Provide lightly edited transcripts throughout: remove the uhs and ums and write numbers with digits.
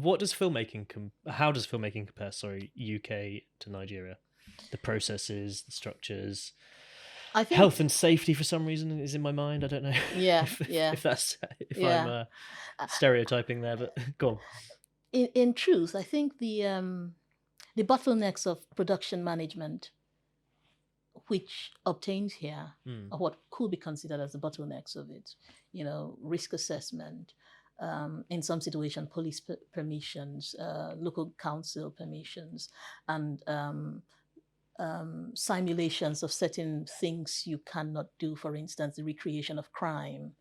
What does filmmaking how does filmmaking compare, sorry, UK to Nigeria? The processes, the structures, I think, health and safety for some reason is in my mind. I don't know yeah, if yeah, that's if yeah. I'm stereotyping there, but go on. In truth, I think the bottlenecks of production management, which obtains here, Mm. are what could be considered as the bottlenecks of it. You know, risk assessment, in some situation, police permissions, local council permissions, and simulations of certain things you cannot do. For instance, the recreation of crime,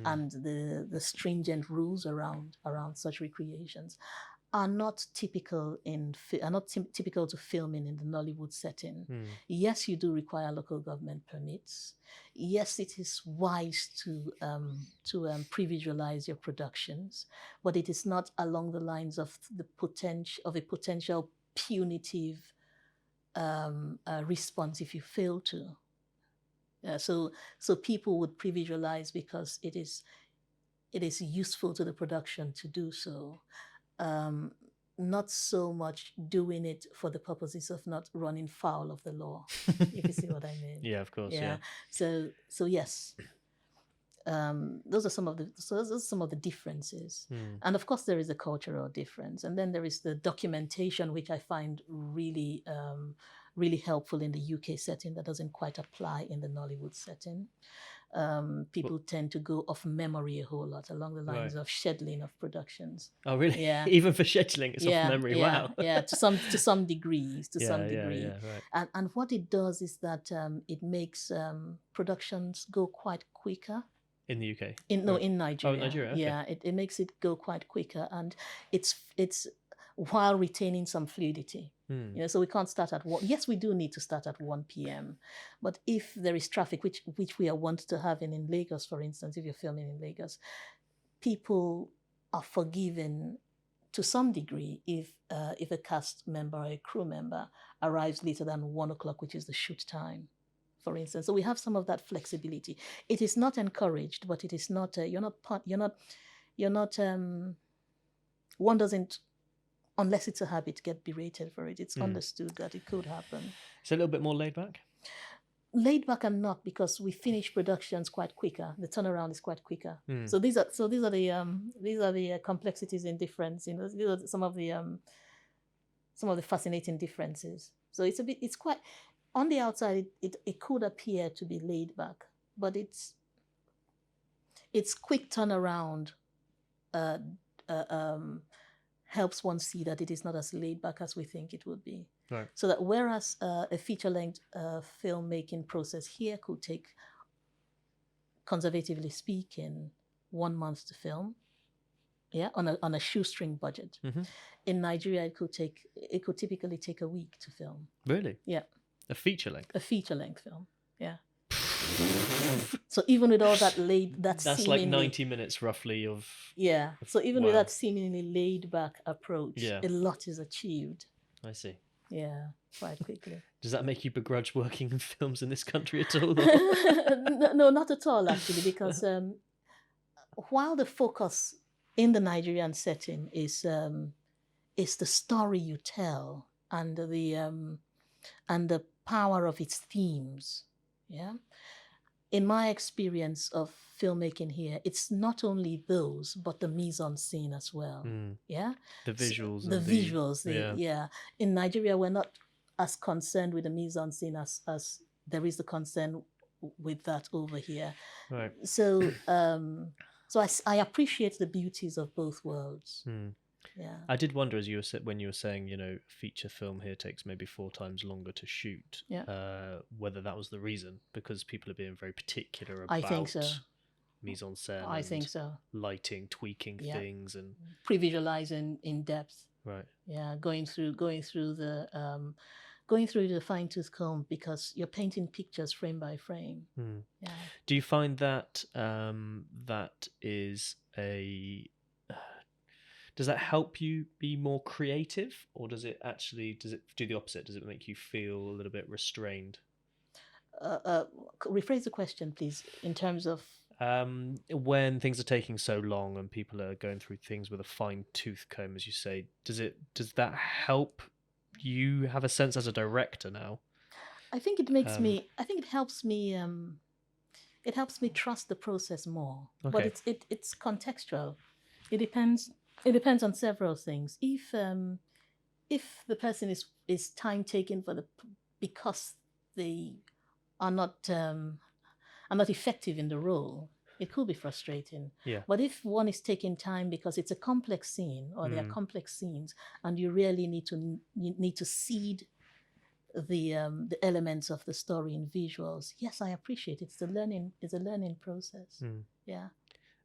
and the stringent rules around such recreations are not typical typical to filming in the Nollywood setting. Yes, you do require local government permits. Yes, it is wise to pre-visualize your productions, but it is not along the lines of a potential punitive response if you fail to. So people would pre-visualize because it is useful to the production to do so. Not so much doing it for the purposes of not running foul of the law, if you see what I mean. Yeah, of course. Yeah. So yes, those are some of the differences. And of course, there is a cultural difference, and then there is the documentation, which I find really really helpful in the UK setting that doesn't quite apply in the Nollywood setting. People tend to go off memory a whole lot along the lines of scheduling of productions. Oh, really? Yeah. Even for scheduling, it's off memory. Wow. Yeah. To some degrees. Yeah, right. And what it does is that it makes productions go quite quicker. In the UK? In Nigeria. Oh, Nigeria. Okay. Yeah, it makes it go quite quicker, and it's while retaining some fluidity. You know, so we can't start at 1. Yes, we do need to start at 1 p.m. But if there is traffic, which we are wont to have in Lagos, for instance, if you're filming in Lagos, people are forgiven to some degree if a cast member or a crew member arrives later than 1 o'clock, which is the shoot time, for instance. So we have some of that flexibility. It is not encouraged, but it is not. One doesn't, unless it's a habit, get berated for it. It's understood that it could happen. It's a little bit more laid back? Laid back and not, because we finish productions quite quicker. The turnaround is quite quicker. So these are the complexities in difference. You know, these are some of the fascinating differences. So it's quite, on the outside it could appear to be laid back, but it's quick turnaround. Helps one see that it is not as laid back as we think it would be. Right. So that whereas a feature-length filmmaking process here could take, conservatively speaking, 1 month to film, on a shoestring budget. In Nigeria, it could typically take a week to film. Really? Yeah. A feature length? A feature-length film, yeah. So even with all that that's like 90 minutes roughly of... Yeah. So even with that seemingly laid back approach, a lot is achieved. I see. Yeah, quite quickly. Does that make you begrudge working in films in this country at all? No, not at all, actually, because while the focus in the Nigerian setting is the story you tell and the power of its themes, yeah. In my experience of filmmaking here, it's not only those, but the mise-en-scene as well. Yeah, the visuals. So the visuals. In Nigeria, we're not as concerned with the mise-en-scene as there is the concern with that over here. Right. So, I appreciate the beauties of both worlds. Yeah. I did wonder, as you were when you were saying, you know, feature film here takes maybe 4 times longer to shoot. Yeah. Whether that was the reason, because people are being very particular about I think so. mise-en-scène. I think so. Lighting, tweaking things, and pre-visualizing in depth. Right. Yeah, going through the fine-tooth comb, because you're painting pictures frame by frame. Yeah. Do you find that that is a... Does that help you be more creative, or does it do the opposite? Does it make you feel a little bit restrained? Rephrase the question, please, in terms of... When things are taking so long and people are going through things with a fine tooth comb, as you say, does that help you have a sense as a director now? I think it makes me. I think it helps me. It helps me trust the process more. But Okay. it's contextual. It depends. It depends on several things. If the person is time taking because they are not effective in the role, it could be frustrating. Yeah. But if one is taking time because it's a complex scene or there are complex scenes, and you really need to seed the elements of the story in visuals, yes, I appreciate it. It's a learning process. Yeah.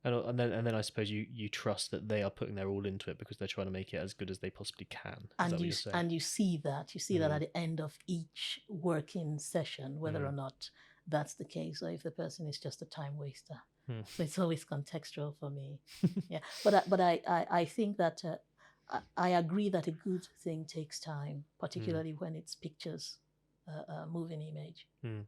And then I suppose you trust that they are putting their all into it because they're trying to make it as good as they possibly can. Is that what you're saying? And you see that at the end of each working session, whether or not that's the case, or if the person is just a time waster. So it's always contextual for me. Yeah, but I think that I agree that a good thing takes time, particularly when it's pictures, moving image. Yeah.